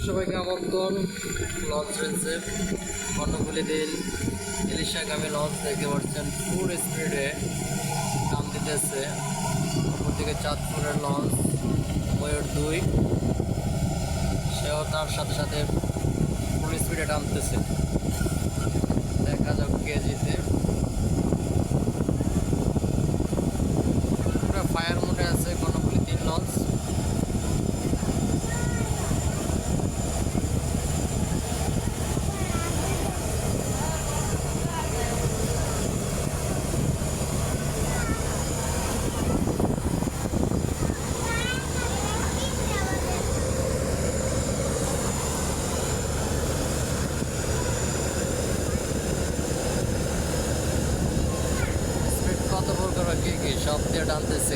সবাইকে আমন্ত্রণ। লঞ্চ রয়েছে কর্ণফুলী দিল ইলিশাগামী লঞ্চ দেখতে পাচ্ছেন ফুল স্পিডে টান দিতেছে। অপরদিকে চাঁদপুরের লঞ্চ ময়ূর 2 সেও তার সাথে সাথে ফুল স্পিডে টানতেছে। দেখা যাক কে জিতে। ফায়ার মোডে আছে কর্ণফুলী 3 লঞ্চ। কত প্রকার কি কি সব দিয়ে টানতেছে